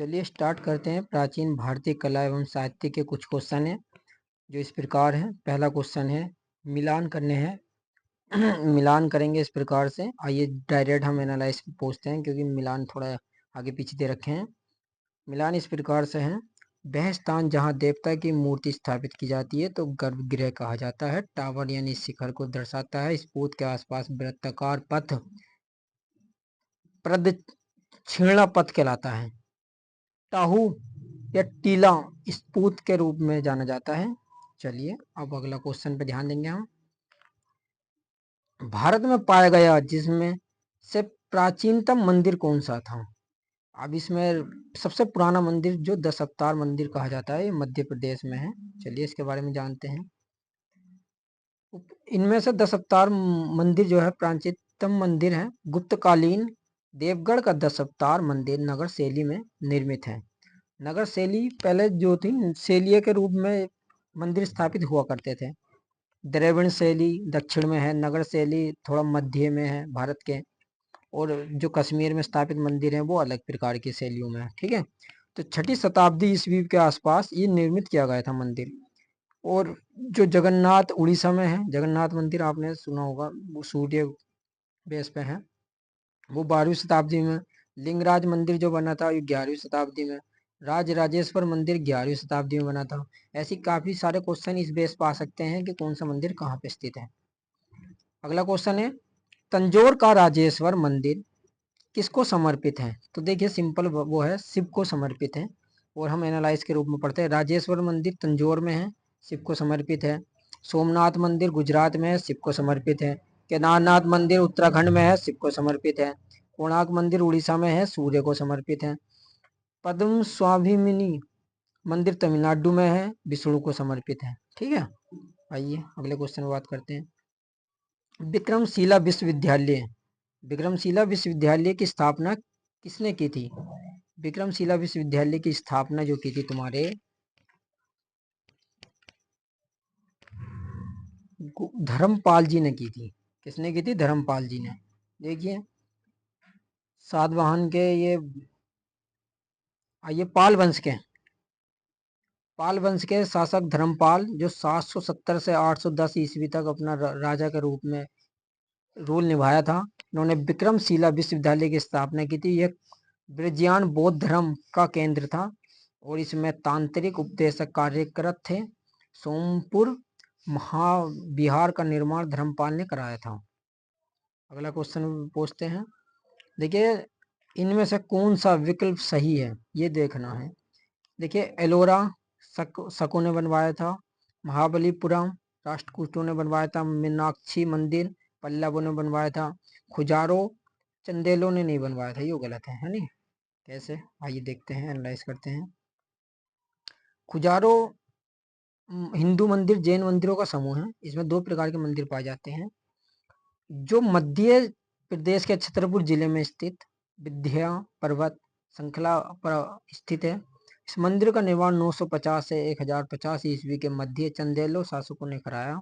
चलिए स्टार्ट करते हैं। प्राचीन भारतीय कला एवं साहित्य के कुछ क्वेश्चन हैं जो इस प्रकार हैं। पहला क्वेश्चन है, मिलान करने हैं। मिलान करेंगे इस प्रकार से। आइए डायरेक्ट हम एनालाइज पूछते हैं, क्योंकि मिलान थोड़ा आगे पीछे दे रखे हैं। मिलान इस प्रकार से है, वह स्थान जहाँ देवता की मूर्ति स्थापित की जाती है तो गर्भगृह कहा जाता है। टावर यानी शिखर को दर्शाता है। स्पूत के आसपास वृत्ताकार पथ प्रदक्षिणा पथ कहलाता है। टाहू या टीला स्पूत के रूप में जाना जाता है। चलिए अब अगला क्वेश्चन पे ध्यान देंगे हम। भारत में पाया गया जिसमें से प्राचीनतम मंदिर कौन सा था? अब इसमें सबसे पुराना मंदिर जो दस अवतार मंदिर कहा जाता है, ये मध्य प्रदेश में है। चलिए इसके बारे में जानते हैं। इनमें से दस अवतार मंदिर जो है प्राचीनतम मंदिर है। गुप्तकालीन देवगढ़ का दस अवतार मंदिर नगर शैली में निर्मित है। नगर शैली पहले जो थी शैलीय के रूप में मंदिर स्थापित हुआ करते थे। द्रविड़ शैली दक्षिण में है, नगर शैली थोड़ा मध्य में है भारत के, और जो कश्मीर में स्थापित मंदिर है वो अलग प्रकार की शैलियों में है। ठीक है, तो छठी शताब्दी ईस्वी के आसपास ये निर्मित किया गया था मंदिर। और जो जगन्नाथ उड़ीसा में है, जगन्नाथ मंदिर आपने सुना होगा, वो सूर्य बेस पे है। वो 12वीं शताब्दी में। लिंगराज मंदिर जो बना था ये 11वीं शताब्दी में। राजराजेश्वर मंदिर 11वीं शताब्दी में बना था। ऐसी काफी सारे क्वेश्चन इस बेस पर आ सकते हैं कि कौन सा मंदिर कहाँ पे स्थित है। अगला क्वेश्चन है, तंजौर का राजेश्वर मंदिर किसको समर्पित है? तो देखिए सिंपल, वो है शिव को समर्पित है। और हम एनालाइज के रूप में पढ़ते हैं। राजेश्वर मंदिर तंजौर में है, शिव को समर्पित है। सोमनाथ मंदिर गुजरात में है, शिव को समर्पित है। केदारनाथ मंदिर उत्तराखंड में है, शिव को समर्पित है। कोणार्क मंदिर उड़ीसा में है, सूर्य को समर्पित है। पद्म स्वाभिमिनी मंदिर तमिलनाडु में है, विष्णु को समर्पित है। ठीक है, आइए अगले क्वेश्चन में बात करते हैं। विक्रमशिला विश्वविद्यालय, विक्रमशिला विश्वविद्यालय की स्थापना किसने की थी? विक्रमशिला विश्वविद्यालय की स्थापना जो की थी तुम्हारे धर्मपाल जी ने की थी। किसने की थी? धर्मपाल जी ने। देखिए सातवाहन के ये पाल वंश के शासक धर्मपाल जो 770 से 810 ईस्वी तक अपना राजा के रूप में रोल निभाया था। इन्होंने विक्रमशिला विश्वविद्यालय की स्थापना की थी। यह ब्रजियान बौद्ध धर्म का केंद्र था और इसमें तांत्रिक उपदेशक कार्यरत थे। सोमपुर महाविहार का निर्माण धर्मपाल ने कराया था। अगला क्वेश्चन पूछते हैं। देखिए इनमें से कौन सा विकल्प सही है ये देखना है। देखिए एलोरा शकों ने बनवाया था। महाबलीपुरम राष्ट्रकूटों ने बनवाया था। मीनाक्षी मंदिर पल्लवों ने बनवाया था। खुजारो चंदेलों ने नहीं बनवाया था। ये गलत है नहीं? कैसे, आइए देखते हैं, एनालाइज करते हैं। खुजारो हिंदू मंदिर जैन मंदिरों का समूह है। इसमें दो प्रकार के मंदिर पाए जाते हैं। जो मध्य प्रदेश के छतरपुर जिले में स्थित विंध्य पर्वत श्रृंखला पर स्थित है। इस मंदिर का निर्माण 950 से 1050 ईस्वी के मध्य चंदेलो शासकों ने कराया।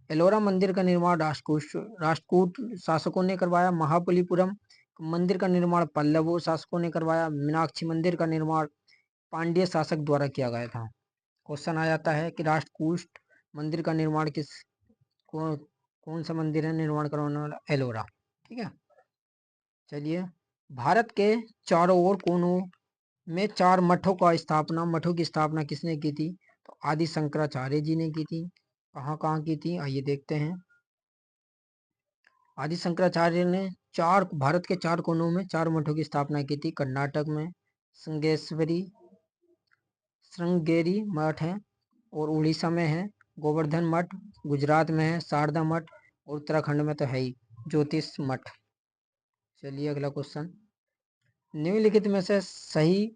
एलोरा मंदिर का निर्माण राष्ट्रकूट शासकों ने करवाया। महाबलीपुरम मंदिर का निर्माण पल्लव शासकों ने करवाया। मीनाक्षी मंदिर का निर्माण पांड्य शासक द्वारा किया गया था। क्वेश्चन आ जाता है कि राष्ट्रकूट मंदिर का निर्माण कौन सा मंदिर है निर्माण करवाने वाला? एलोरा। ठीक है, चलिए भारत के चारों ओर कोनों में 4 मठों की स्थापना किसने की थी? तो आदि शंकराचार्य जी ने की थी। कहाँ की थी आइए देखते हैं। आदि शंकराचार्य ने भारत के 4 कोनों में 4 मठों की स्थापना की थी। कर्नाटक में श्रृंगेरी मठ है, और उड़ीसा में है गोवर्धन मठ, गुजरात में है शारदा मठ, और उत्तराखंड में तो है ही ज्योतिष मठ। चलिए अगला क्वेश्चन, निम्नलिखित में से सही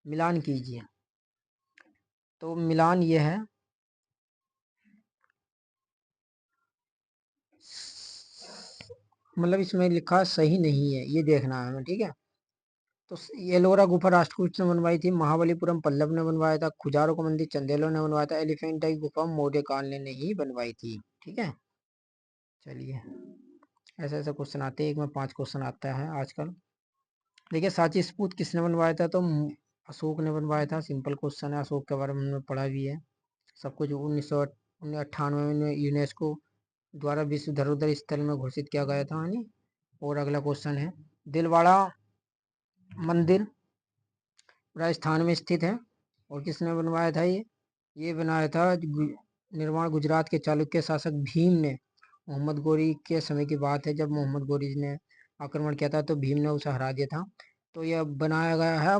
मिलान कीजिए। तो मिलान ये है, मतलब इसमें लिखा सही नहीं है, ये देखना है हमें। ठीक है, तो एलोरा गुफा राष्ट्रकूट ने बनवाई थी। महाबलीपुरम पल्लव ने बनवाया था। खुजारो का मंदिर चंदेलों ने बनवाया था। एलिफेंटाई गुफा मौर्य काल ने नहीं बनवाई थी। ठीक है, चलिए ऐसे ऐसे क्वेश्चन आते हैं, एक में 5 क्वेश्चन आता है आजकल। देखिए सांची स्तूप किसने बनवाया था, तो अशोक ने बनवाया था। सिंपल क्वेश्चन है, अशोक के बारे में हमने पढ़ा भी है सब कुछ। 1998 में यूनेस्को द्वारा विश्व धरोहर स्थल में घोषित किया गया था, यानी। और अगला क्वेश्चन है, दिलवाड़ा मंदिर राजस्थान में स्थित है और किसने बनवाया था ये बनाया था निर्माण गुजरात के चालुक्य शासक भीम ने। मोहम्मद गोरी के समय की बात है, जब मोहम्मद गोरी ने आक्रमण किया था तो भीम ने उसे हरा दिया था। तो यह बनाया गया है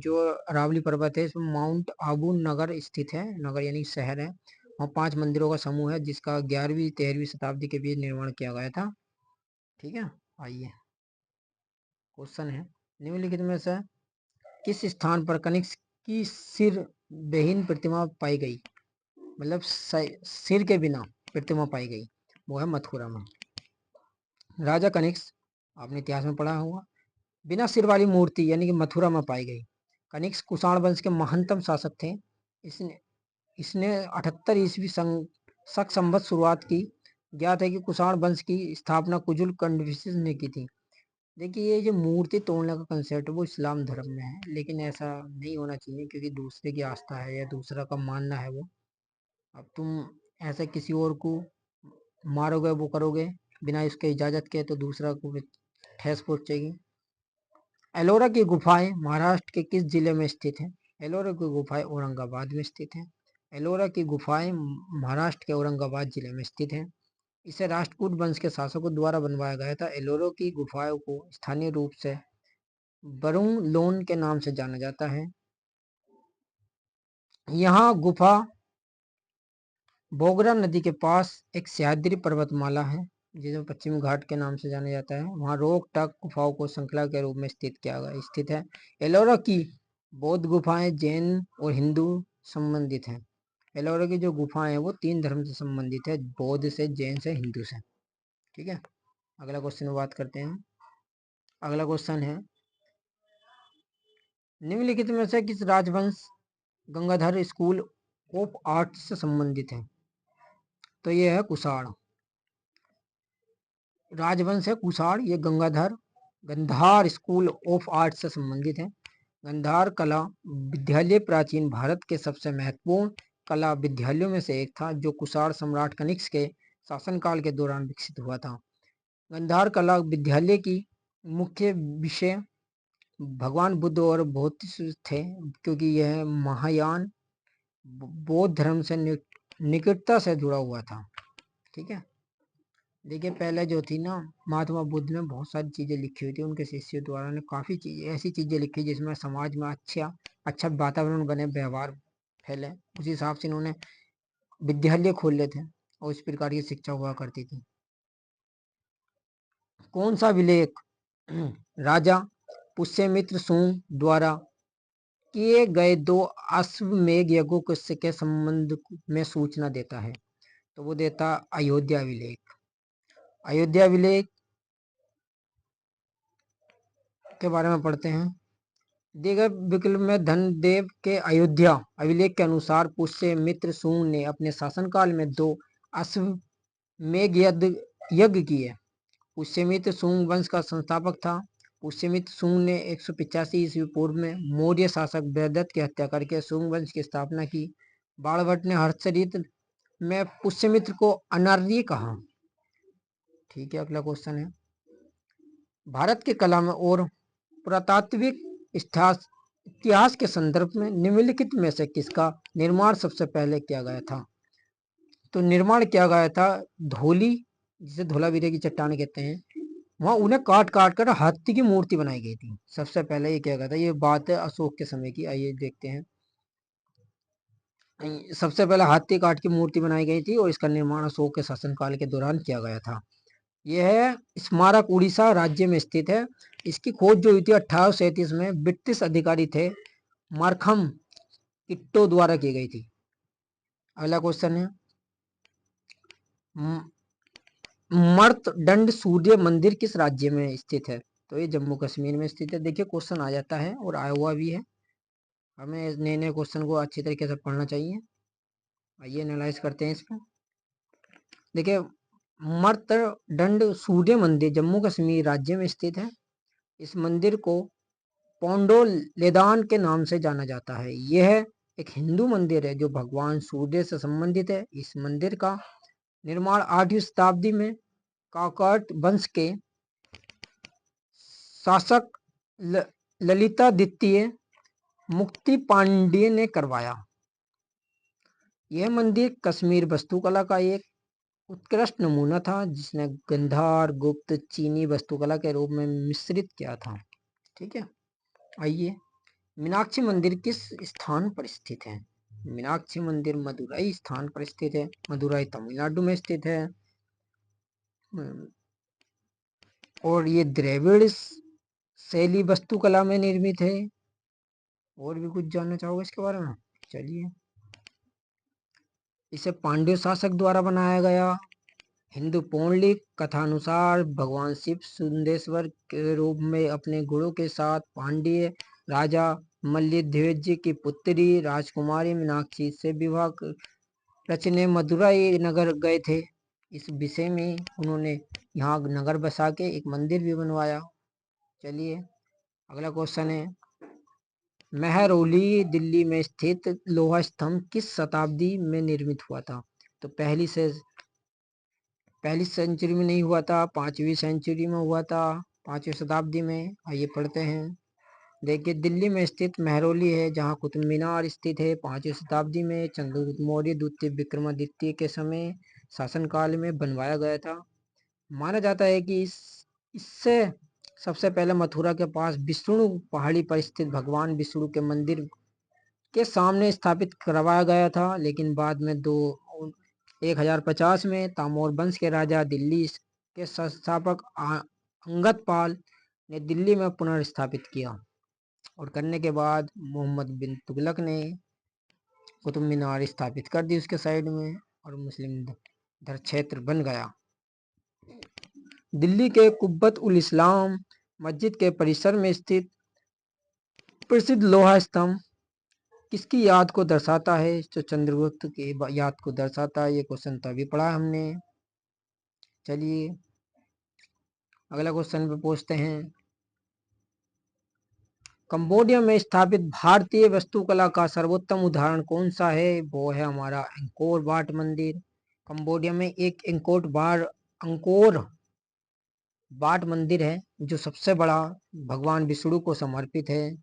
जो अरावली पर्वत है इसमें माउंट आबू नगर स्थित है। नगर यानी शहर है। वहाँ 5 मंदिरों का समूह है जिसका 11वीं 13वीं शताब्दी के बीच निर्माण किया गया था। ठीक है, आइए क्वेश्चन है, निम्नलिखित में से किस स्थान पर कनिष्क की सिर विहीन प्रतिमा पाई गई, मतलब सिर के बिना प्रतिमा पाई गई, वो है मथुरा में। राजा कनिष्क, आपने इतिहास में पढ़ा होगा, बिना सिर वाली मूर्ति यानी कि मथुरा में पाई गई। कनिष्क कुषाण वंश के महानतम शासक थे। इसने इसने 78 ईस्वी शक संवत शुरुआत की। ज्ञात है कि कुषाण वंश की स्थापना कुजुल कंफुशियस ने की थी। देखिए ये जो मूर्ति तोड़ने का कंसेप्ट है वो इस्लाम धर्म में है, लेकिन ऐसा नहीं होना चाहिए क्योंकि दूसरे की आस्था है या दूसरा का मानना है वो। अब तुम ऐसे किसी और को मारोगे, वो करोगे बिना इसके इजाजत के, तो दूसरा को भी ठेस पहुंचेगी। एलोरा की गुफाएं महाराष्ट्र के किस जिले में स्थित हैं? एलोरा की गुफाएं औरंगाबाद में स्थित हैं। एलोरा की गुफाएं महाराष्ट्र के औरंगाबाद जिले में स्थित हैं। इसे राष्ट्रकूट वंश के शासकों द्वारा बनवाया गया था। एलोरा की गुफाओं को स्थानीय रूप से बरुंग लोन के नाम से जाना जाता है। यहाँ गुफा बोगरा नदी के पास एक सह्याद्री पर्वतमाला है जिसे पश्चिमी घाट के नाम से जाना जाता है। वहाँ रोहतक गुफाओं को श्रृंखला के रूप में स्थित है। एलोरा की बौद्ध गुफाएं जैन और हिंदू संबंधित हैं। एलोरा की जो गुफाएं हैं वो 3 धर्म से संबंधित है, बौद्ध से, जैन से, हिंदू से। ठीक है, अगला क्वेश्चन में बात करते हैं। अगला क्वेश्चन है, निम्नलिखित में से किस राजवंश गंगाधर स्कूल ऑफ आर्ट्स से संबंधित है? तो ये है कुषाण राजवंश है। कुषाण ये गंधार स्कूल ऑफ आर्ट्स से संबंधित है। गंधार कला विद्यालय प्राचीन भारत के सबसे महत्वपूर्ण कला विद्यालयों में से एक था जो कुषाण सम्राट कनिष्क के शासनकाल के दौरान विकसित हुआ था। गंधार कला विद्यालय की मुख्य विषय भगवान बुद्ध और बौद्ध थे, क्योंकि यह महायान बौद्ध धर्म से निकटता से जुड़ा हुआ था। ठीक है, देखिए पहले जो थी ना, महात्मा बुद्ध ने बहुत सारी चीजें लिखी हुई थी, उनके शिष्यों द्वारा ने काफी चीजें ऐसी चीजें लिखी जिसमें समाज में अच्छा वातावरण बने, व्यवहार फैले। उसी हिसाब से इन्होंने विद्यालय खोले थे और इस प्रकार की शिक्षा हुआ करती थी। कौन सा अभिलेख राजा पुष्यमित्र सूंग द्वारा किए गए 2 अश्वमेध यज्ञों के संबंध में सूचना देता है? तो वो देता अयोध्या अभिलेख। अयोध्या अभिलेख के बारे में पढ़ते हैं। दिए गए विकल्प में धनदेव के अयोध्या अभिलेख के अनुसार पुष्यमित्र सूंग ने अपने शासनकाल में 2 अश्वमेध यज्ञ किए। पुष्यमित्र सूंग वंश का संस्थापक था। पुष्यमित्र सूंग ने 185 ईस्वी पूर्व में मौर्य शासक बृहदत्त की हत्या करके सूंग वंश की स्थापना की। बाणभट्ट ने हर्षचरित में पुष्यमित्र को अनार्य कहा। ठीक है, अगला क्वेश्चन है, भारत की कला में और पुरातात्विक इतिहास के संदर्भ में निम्नलिखित में से किसका निर्माण सबसे पहले किया गया था? तो निर्माण किया गया था धौली, जिसे धौलावीरे की चट्टान कहते हैं, वहां उन्हें काट काट कर हाथी की मूर्ति बनाई गई थी। सबसे पहले ये किया गया था। ये बात है अशोक के समय की, आइए देखते हैं। सबसे पहले हाथी काट की मूर्ति बनाई गई थी और इसका निर्माण अशोक के शासनकाल के दौरान किया गया था। यह स्मारक उड़ीसा राज्य में स्थित है। इसकी खोज जो हुई थी 1837 में ब्रिटिश अधिकारी थे मार्खम किट्टो द्वारा की गई थी। अगला क्वेश्चन है, मर्तदंड सूर्य मंदिर किस राज्य में स्थित है? तो ये जम्मू कश्मीर में स्थित है। देखिए क्वेश्चन आ जाता है और आया हुआ भी है, हमें नए नए क्वेश्चन को अच्छी तरीके से पढ़ना चाहिए। आइए एनालाइज करते हैं इसको। देखिए मर्तदंड सूर्य मंदिर जम्मू कश्मीर राज्य में स्थित है। इस मंदिर को पौंडोलेदान के नाम से जाना जाता है। यह एक हिंदू मंदिर है जो भगवान सूर्य से संबंधित है। इस मंदिर का निर्माण 8वीं शताब्दी में काकट वंश के शासक ललितादित्य मुक्ति पांड्य ने करवाया। यह मंदिर कश्मीर वास्तुकला का एक उत्कृष्ट नमूना था जिसने गंधार गुप्त चीनी वास्तुकला के रूप में मिश्रित किया था। ठीक है, आइए, मीनाक्षी मंदिर किस स्थान पर स्थित है? मीनाक्षी मंदिर मदुरई स्थान पर स्थित है। मदुरई तमिलनाडु में स्थित है और ये द्रविड़ शैली वास्तुकला में निर्मित है। और भी कुछ जानना चाहोगे इसके बारे में? चलिए, इसे पांड्य शासक द्वारा बनाया गया। हिंदू पौराणिक कथानुसार भगवान शिव सुंदेश्वर के रूप में अपने गुणों के साथ पांड्य राजा मल्लध्वज की पुत्री राजकुमारी मीनाक्षी से विवाह रचने मदुरई नगर गए थे। इस विषय में उन्होंने यहाँ नगर बसा के एक मंदिर भी बनवाया। चलिए, अगला क्वेश्चन है, मेहरौली दिल्ली में स्थित लोहा स्तंभ किस शताब्दी में निर्मित हुआ था? तो पहली सेंचुरी में नहीं हुआ था, 5वीं सेंचुरी में हुआ था, 5वीं शताब्दी में। आइए पढ़ते हैं। देखिए, दिल्ली में स्थित मेहरौली है जहाँ कुतुब मीनार स्थित है। 5वीं शताब्दी में चंद्रगुप्त मौर्य द्वितीय विक्रमादित्य के समय शासनकाल में बनवाया गया था। माना जाता है कि इससे सबसे पहले मथुरा के पास विष्णु पहाड़ी पर स्थित भगवान विष्णु के मंदिर के सामने स्थापित करवाया गया था, लेकिन बाद में 1050 में तैमूर वंश के राजा दिल्ली के संस्थापक अंगद पाल ने दिल्ली में पुनर्स्थापित किया और करने के बाद मोहम्मद बिन तुगलक ने कुतुब मीनार स्थापित कर दी उसके साइड में और मुस्लिम धर क्षेत्र बन गया। दिल्ली के कुब्बत उल इस्लाम मस्जिद के परिसर में स्थित प्रसिद्ध लोहा स्तंभ किसकी याद को दर्शाता है? जो चंद्रगुप्त की याद को दर्शाता है। ये क्वेश्चन तो अभी पढ़ा हमने। चलिए, अगला क्वेश्चन पे पूछते हैं, कंबोडिया में स्थापित भारतीय वास्तुकला का सर्वोत्तम उदाहरण कौन सा है? वो है हमारा अंकोर वाट मंदिर। कंबोडिया में एक अंकोर वाट मंदिर है जो सबसे बड़ा भगवान विष्णु को समर्पित है।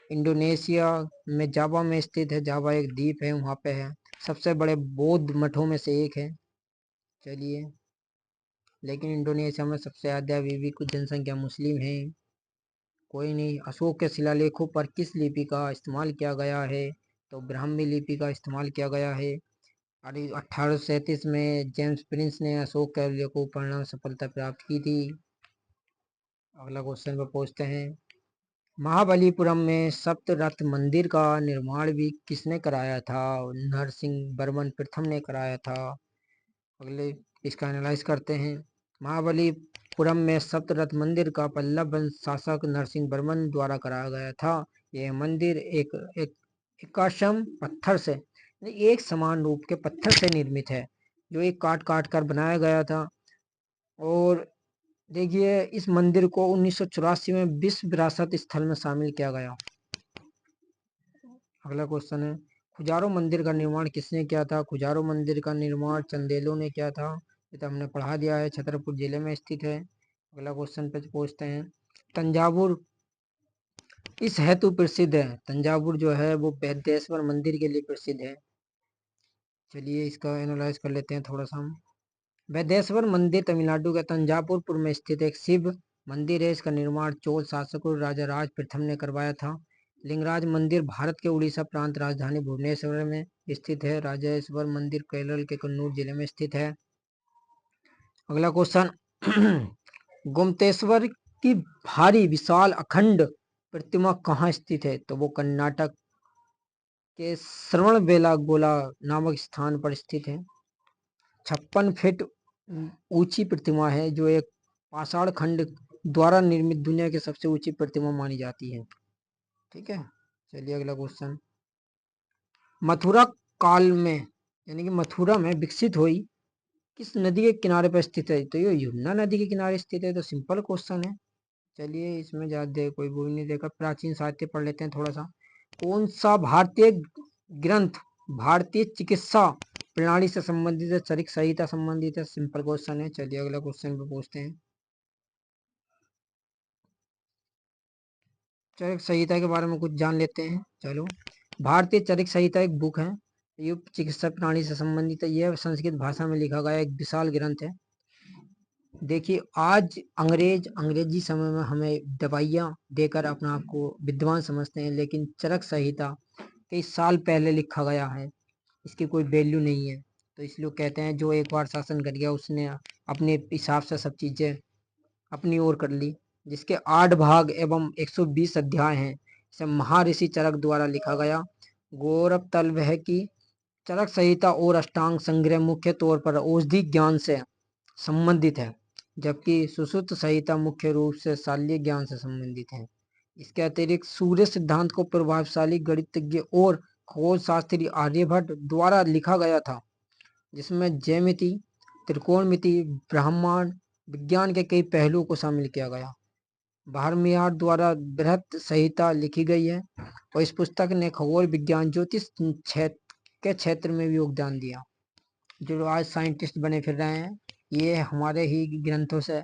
इंडोनेशिया में जावा में स्थित है। जावा एक द्वीप है, वहाँ पे है। सबसे बड़े बौद्ध मठों में से एक है। चलिए, लेकिन इंडोनेशिया में सबसे ज़्यादा अभी भी कुछ जनसंख्या मुस्लिम है। कोई नहीं। अशोक के शिलालेखों पर किस लिपि का इस्तेमाल किया गया है? तो ब्राह्मी लिपि का इस्तेमाल किया गया है। 1837 में जेम्स प्रिंस ने अशोक के लेखों पर सफलता प्राप्त की थी। अगला क्वेश्चन पर पहुँचते हैं, महाबलीपुरम में सप्तरथ मंदिर का निर्माण भी किसने कराया था? नरसिंह वर्मन प्रथम ने कराया था। अगले इसका एनालाइज करते हैं। महाबलीपुरम में सप्तरथ मंदिर का पल्लव वंश शासक नरसिंह वर्मन द्वारा कराया गया था। यह मंदिर एकाश्म पत्थर से एक समान रूप के पत्थर से निर्मित है जो एक काट काट कर बनाया गया था। और देखिए, इस मंदिर को 1984 में विश्व विरासत स्थल में शामिल किया गया। अगला क्वेश्चन है, खुजारो मंदिर का निर्माण किसने किया था? खुजारो मंदिर का निर्माण चंदेलों ने किया था। ये तो हमने पढ़ा दिया है, छतरपुर जिले में स्थित है। अगला क्वेश्चन पे पूछते हैं, तंजावुर इस हेतु प्रसिद्ध है? तंजावुर जो है वो वैद्येश्वर मंदिर के लिए प्रसिद्ध है। चलिए, इसका एनालाइज कर लेते हैं थोड़ा सा हम। वैद्येश्वर मंदिर तमिलनाडु के तंजावुर में स्थित एक शिव मंदिर है। इसका निर्माण चोल शासकों राजा राज प्रथम ने करवाया था। लिंगराज मंदिर भारत के उड़ीसा प्रांत राजधानी भुवनेश्वर में स्थित है। राजेश्वर मंदिर केरल के कन्नूर जिले में स्थित है। अगला क्वेश्चन, गोमतेश्वर की भारी विशाल अखंड प्रतिमा कहाँ स्थित है? तो वो कर्नाटक के श्रवणबेलागोला नामक स्थान पर स्थित है। 56 फीट ऊंची प्रतिमा है जो एक पाषाण खंड द्वारा निर्मित दुनिया की सबसे ऊंची प्रतिमा मानी जाती है। ठीक है, चलिए अगला क्वेश्चन, मथुरा काल में यानी कि मथुरा में विकसित हुई किस नदी के किनारे पर स्थित है? तो ये यमुना नदी के किनारे स्थित है। तो सिंपल क्वेश्चन है। चलिए इसमें ज्यादा कोई वो नहीं देखा, प्राचीन साहित्य पढ़ लेते हैं थोड़ा सा। कौन सा भारतीय ग्रंथ भारतीय चिकित्सा प्रणाली से संबंधित है? चरक संहिता संबंधित है। सिंपल क्वेश्चन है। चलिए अगला क्वेश्चन पे पूछते हैं। चरक संहिता के बारे में कुछ जान लेते हैं। चलो, भारतीय चरक संहिता एक बुक है, ये चिकित्सा प्रणाली से संबंधित है। यह संस्कृत भाषा में लिखा गया एक विशाल ग्रंथ है। देखिए, आज अंग्रेजी समय में हमें दवाइयाँ देकर अपना आप को विद्वान समझते हैं, लेकिन चरक संहिता कई साल पहले लिखा गया है, इसकी कोई वैल्यू नहीं है। तो इसलिए कहते हैं जो एक बार शासन कर गया उसने अपने हिसाब से सब चीजें अपनी ओर कर ली। जिसके 8 भाग एवं 120 अध्याय हैं। इसे महर्षि चरक द्वारा लिखा गया। गौरव तलब है कि चरक संहिता और अष्टांग संग्रह मुख्य तौर पर औषधि ज्ञान से संबंधित है, जबकि सुश्रुत संहिता मुख्य रूप से शाल्य ज्ञान से संबंधित है। इसके अतिरिक्त सूर्य सिद्धांत को प्रभावशाली गणितज्ञ और खगोल शास्त्री आर्यभट्ट द्वारा लिखा गया था, जिसमें ज्यामिति, त्रिकोणमिति, ब्रह्मांड विज्ञान के कई पहलुओं को शामिल किया गया। भारमियार द्वारा बृहत संहिता लिखी गई है और इस पुस्तक ने खगोल विज्ञान ज्योतिष के क्षेत्र में भी योगदान दिया। जो आज साइंटिस्ट बने फिर रहे हैं, ये हमारे ही ग्रंथों से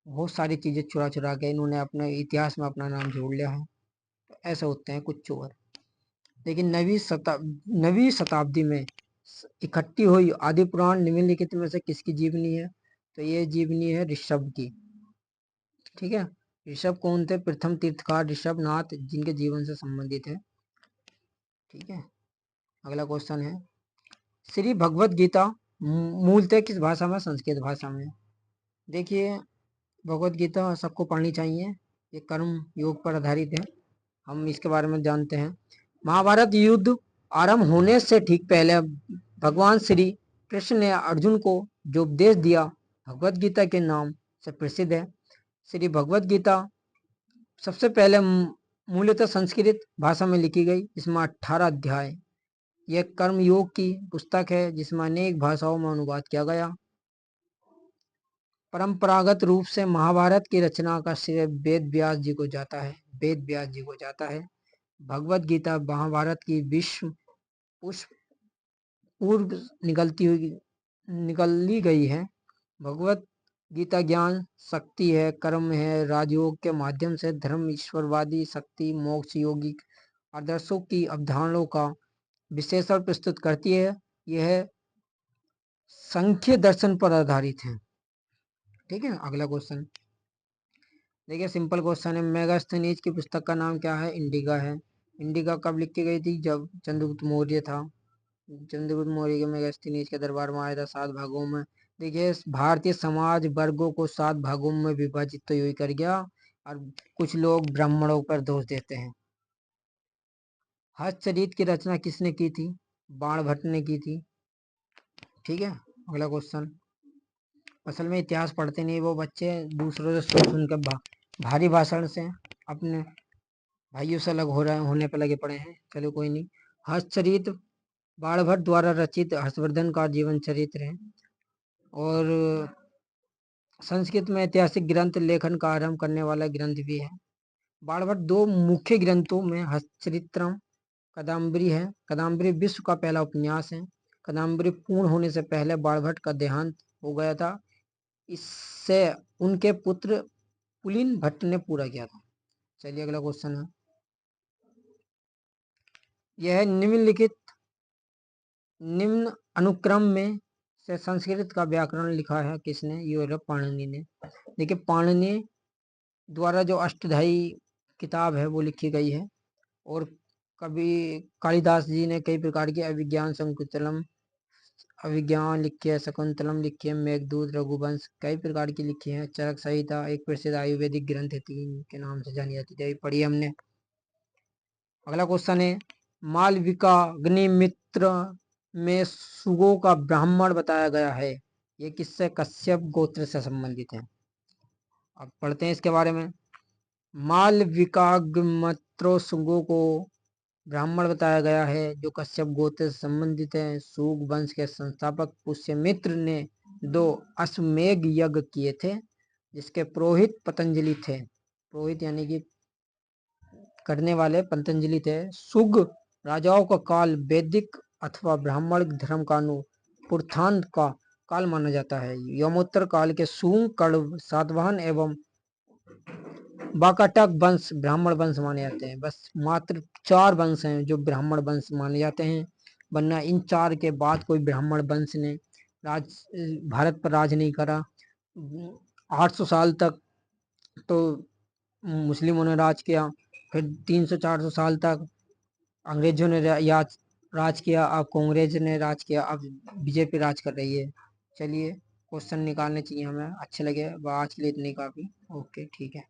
बहुत सारी चीजें चुरा चुरा के इन्होंने अपने इतिहास में अपना नाम जोड़ लिया है। तो ऐसे होते हैं कुछ चोर। लेकिन नवीं शताब्दी में इकट्ठी हुई आदि पुराण निम्नलिखित में से किसकी जीवनी है? तो ये जीवनी है ऋषभ की। ठीक है, ऋषभ कौन थे? प्रथम तीर्थकार ऋषभ नाथ, जिनके जीवन से संबंधित है। ठीक है, अगला क्वेश्चन है, श्री भगवत गीता मूलतः किस भाषा में? संस्कृत भाषा में। देखिए, भगवत गीता सबको पढ़नी चाहिए, ये कर्म योग पर आधारित है। हम इसके बारे में जानते हैं। महाभारत युद्ध आरंभ होने से ठीक पहले भगवान श्री कृष्ण ने अर्जुन को जो उपदेश दिया भगवत गीता के नाम से प्रसिद्ध है। श्री भगवत गीता सबसे पहले मूलतः संस्कृत भाषा में लिखी गई, इसमें 18 अध्याय। यह कर्म योग की पुस्तक है, जिसमें अनेक भाषाओं में अनुवाद किया गया। परंपरागत रूप से महाभारत की रचना का श्रेय वेद व्यास जी को जाता है। वेद व्यास जी को जाता है। भगवत गीता महाभारत की विश्व पुष्प पूर्व निकली गई है। भगवत गीता ज्ञान शक्ति है, कर्म है, राजयोग के माध्यम से धर्म, ईश्वरवादी शक्ति, मोक्ष, योगिक आदर्शों की अवधारणाओं का विशेषण प्रस्तुत करती है। यह संख्य दर्शन पर आधारित है। ठीक है, अगला क्वेश्चन देखिए, सिंपल क्वेश्चन है। मेगास्थनीज की पुस्तक का नाम क्या है? इंडिका है। इंडिका कब लिखी गई थी? जब चंद्रगुप्त मौर्य था। चंद्रगुप्त मौर्य के मेगास्थनीज के दरबार में आया था 7 भागों में। देखिए, भारतीय समाज वर्गों को 7 भागों में विभाजित तो यही कर गया, और कुछ लोग ब्राह्मणों पर दोष देते हैं। हस्तचरित की रचना किसने की थी? बाणभट्ट ने की थी। ठीक है, अगला क्वेश्चन। असल में इतिहास पढ़ते नहीं वो बच्चे, दूसरों से सुन सुनकर भारी भाषण से अपने भाइयों से अलग होने पर लगे पड़े हैं। चलो कोई नहीं। हस्तचरित बाणभट्ट द्वारा रचित हर्षवर्धन का जीवन चरित्र है। और संस्कृत में ऐतिहासिक ग्रंथ लेखन का आरंभ करने वाला ग्रंथ भी है। बाणभट्ट 2 मुख्य ग्रंथों में हस्तचरित्रम कादम्बरी है। कादम्बरी विश्व का पहला उपन्यास है। कादम्बरी पूर्ण होने से पहले बाणभट्ट का देहांत हो गया था। इससे उनके पुत्र पुलिन भट्ट ने पूरा किया था। चलिए अगला क्वेश्चन है। यह निम्न अनुक्रम में से संस्कृत का व्याकरण लिखा है किसने? यूरोप पाणिनि ने। देखिए, पाणिनि द्वारा जो अष्टधाई किताब है वो लिखी गई है। और कभी कालिदास जी ने कई प्रकार के अभिज्ञान संकुतलम अभिज्ञान लिखी है, शकुंतलम लिखी है, मेघदूत, रघुवंश कई प्रकार की लिखी है। चरक संहिता एक प्रसिद्ध आयुर्वेदिक ग्रंथ है, 3 के नाम से जानी जाती है, पढ़ी हमने। अगला क्वेश्चन है, मालविका अग्निमित्र में सुगो का ब्राह्मण बताया गया है, ये किससे? कश्यप गोत्र से संबंधित है। अब पढ़ते हैं इसके बारे में। मालविकाग्निमित्र सुगो को ब्राह्मण बताया गया है, जो कश्यप गोत्र से संबंधित है। सुग वंश के संस्थापक पुष्यमित्र ने 2 अश्वमेध यज्ञ किए थे, जिसके पुरोहित पतंजलि थे। पुरोहित यानी कि करने वाले पतंजलि थे। शुग राजाओं का काल वैदिक अथवा ब्राह्मण धर्म कानून पुरुषांत का काल माना जाता है। यमोत्तर काल के सूंग कण्व सातवाहन एवं वाकाटक वंश ब्राह्मण वंश माने जाते हैं। बस मात्र 4 वंश हैं जो ब्राह्मण वंश माने जाते हैं, वरना इन 4 के बाद कोई ब्राह्मण वंश ने भारत पर राज नहीं करा। 800 साल तक तो मुस्लिमों ने राज किया, फिर 300-400 साल तक अंग्रेजों ने राज किया, अब कांग्रेस ने राज किया, अब बीजेपी राज कर रही है। चलिए क्वेश्चन निकालने चाहिए हमें, अच्छे लगे। आज के लिए इतनी काफी। ओके ठीक है।